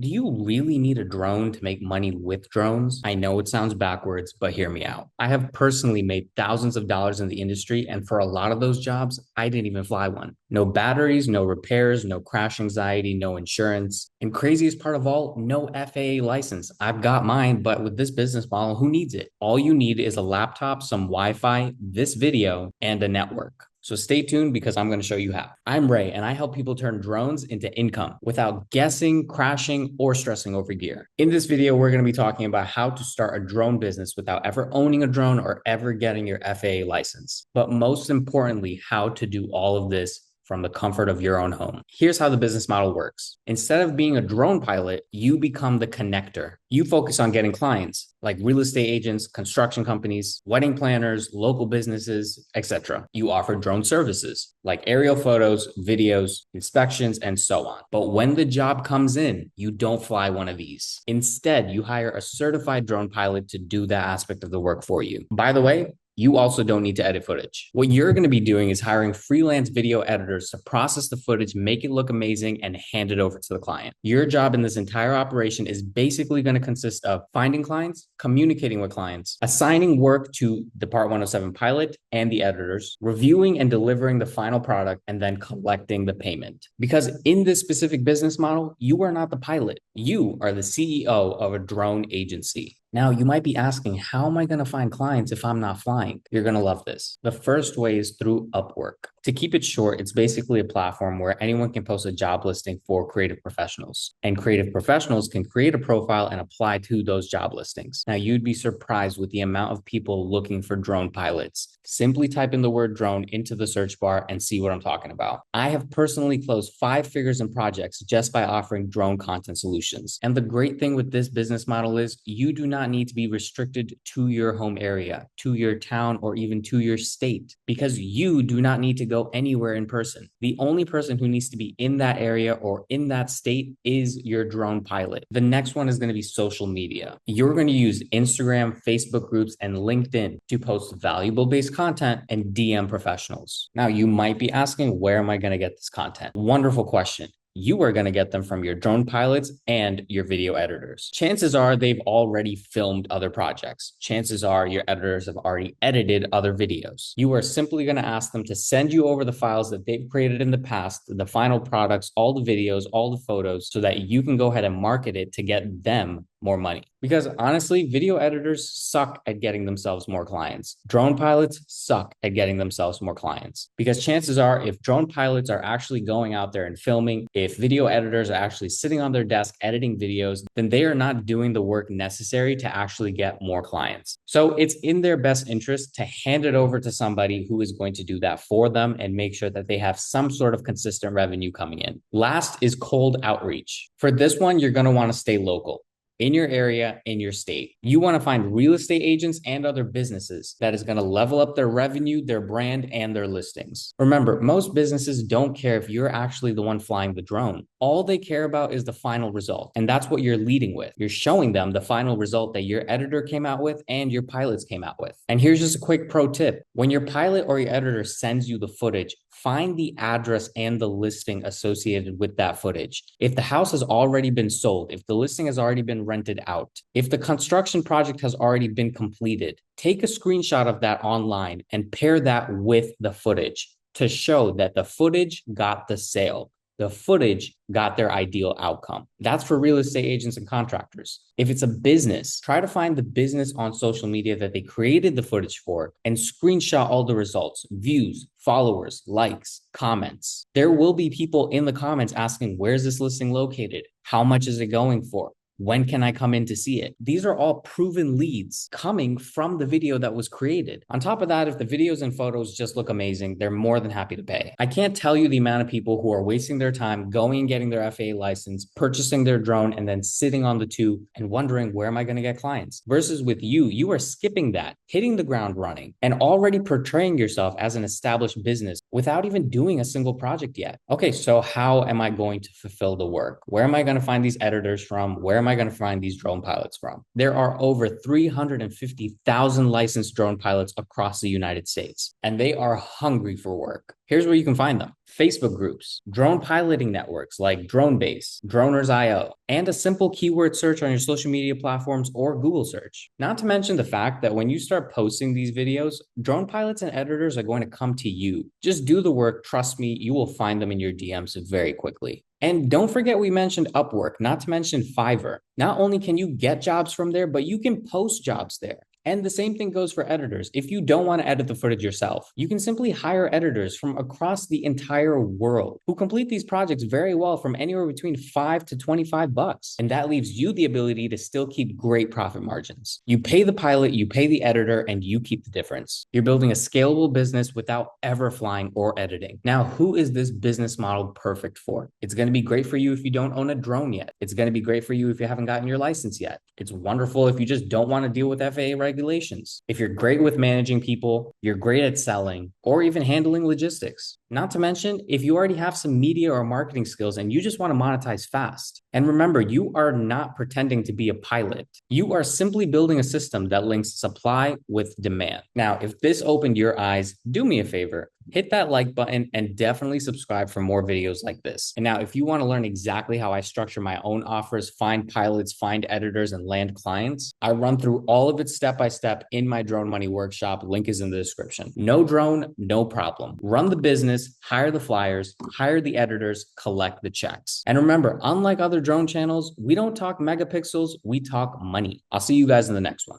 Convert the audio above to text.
Do you really need a drone to make money with drones? I know it sounds backwards, but hear me out. I have personally made thousands of dollars in the industry, and for a lot of those jobs, I didn't even fly one. No batteries, no repairs, no crash anxiety, no insurance. And craziest part of all, no FAA license. I've got mine, but with this business model, who needs it? All you need is a laptop, some Wi Fi, this video, and a network. So stay tuned because I'm going to show you how. I'm Ray, and I help people turn drones into income without guessing, crashing, or stressing over gear. In this video, we're going to be talking about how to start a drone business without ever owning a drone or ever getting your FAA license. But most importantly, how to do all of this from the comfort of your own home. Here's how the business model works. Instead of being a drone pilot, you become the connector. You focus on getting clients like real estate agents, construction companies, wedding planners, local businesses, etc. You offer drone services like aerial photos, videos, inspections, and so on. But when the job comes in, you don't fly one of these. Instead, you hire a certified drone pilot to do that aspect of the work for you. By the way, you also don't need to edit footage. What you're going to be doing is hiring freelance video editors to process the footage, make it look amazing, and hand it over to the client. Your job in this entire operation is basically going to consist of finding clients, communicating with clients, assigning work to the Part 107 pilot and the editors, reviewing and delivering the final product, and then collecting the payment. Because in this specific business model, you are not the pilot. You are the CEO of a drone agency. Now, you might be asking, how am I going to find clients if I'm not flying? You're going to love this. The first way is through Upwork. To keep it short, it's basically a platform where anyone can post a job listing for creative professionals. And creative professionals can create a profile and apply to those job listings. Now, you'd be surprised with the amount of people looking for drone pilots. Simply type in the word drone into the search bar and see what I'm talking about. I have personally closed 5 figures in projects just by offering drone content solutions. And the great thing with this business model is you do not need to be restricted to your home area, to your town, or even to your state, because you do not need to go anywhere in person. The only person who needs to be in that area or in that state is your drone pilot. The next one is going to be social media. You're going to use Instagram, Facebook groups, and LinkedIn to post valuable based content and DM professionals. Now, you might be asking, where am I going to get this content? Wonderful question. You are going to get them from your drone pilots and your video editors. Chances are they've already filmed other projects. Chances are your editors have already edited other videos. You are simply going to ask them to send you over the files that they've created in the past, the final products, all the videos, all the photos, so that you can go ahead and market it to get them more money. Because honestly, video editors suck at getting themselves more clients. Drone pilots suck at getting themselves more clients. Because chances are, if drone pilots are actually going out there and filming, if video editors are actually sitting on their desk editing videos, then they are not doing the work necessary to actually get more clients. So it's in their best interest to hand it over to somebody who is going to do that for them and make sure that they have some sort of consistent revenue coming in. Last is cold outreach. For this one, you're going to want to stay local. In your area, in your state. You want to find real estate agents and other businesses that is going to level up their revenue, their brand, and their listings. Remember, most businesses don't care if you're actually the one flying the drone. All they care about is the final result. And that's what you're leading with. You're showing them the final result that your editor came out with and your pilots came out with. And here's just a quick pro tip. When your pilot or your editor sends you the footage, find the address and the listing associated with that footage. If the house has already been sold, if the listing has already been rented out, if the construction project has already been completed, take a screenshot of that online and pair that with the footage to show that the footage got the sale. The footage got their ideal outcome. That's for real estate agents and contractors. If it's a business, try to find the business on social media that they created the footage for and screenshot all the results, views, followers, likes, comments. There will be people in the comments asking, where's this listing located? How much is it going for? When can I come in to see it? These are all proven leads coming from the video that was created. On top of that, if the videos and photos just look amazing, they're more than happy to pay. I can't tell you the amount of people who are wasting their time going and getting their FAA license, purchasing their drone, and then sitting on the tube and wondering, where am I going to get clients? Versus with you, you are skipping that, hitting the ground running, and already portraying yourself as an established business without even doing a single project yet. Okay, so how am I going to fulfill the work? Where am I going to find these editors from? Where am I going to find these drone pilots from? There are over 350,000 licensed drone pilots across the United States, and they are hungry for work. Here's where you can find them. Facebook groups, drone piloting networks like Dronebase, Droners.io, and a simple keyword search on your social media platforms or Google search. Not to mention the fact that when you start posting these videos, drone pilots and editors are going to come to you. Just do the work. Trust me, you will find them in your DMs very quickly. And don't forget, we mentioned Upwork, not to mention Fiverr. Not only can you get jobs from there, but you can post jobs there. And the same thing goes for editors. If you don't want to edit the footage yourself, you can simply hire editors from across the entire world who complete these projects very well from anywhere between $5 to $25. And that leaves you the ability to still keep great profit margins. You pay the pilot, you pay the editor, and you keep the difference. You're building a scalable business without ever flying or editing. Now, who is this business model perfect for? It's going to be great for you if you don't own a drone yet. It's going to be great for you if you haven't gotten your license yet. It's wonderful if you just don't want to deal with FAA regulations. If you're great with managing people, you're great at selling, or even handling logistics. Not to mention, if you already have some media or marketing skills and you just want to monetize fast. And remember, you are not pretending to be a pilot. You are simply building a system that links supply with demand. Now, if this opened your eyes, do me a favor. Hit that like button and definitely subscribe for more videos like this. And now, if you want to learn exactly how I structure my own offers, find pilots, find editors, and land clients, I run through all of it step by step in my Drone Money workshop. Link is in the description. No drone, no problem. Run the business, hire the flyers, hire the editors, collect the checks. And remember, unlike other drone channels, we don't talk megapixels, we talk money. I'll see you guys in the next one.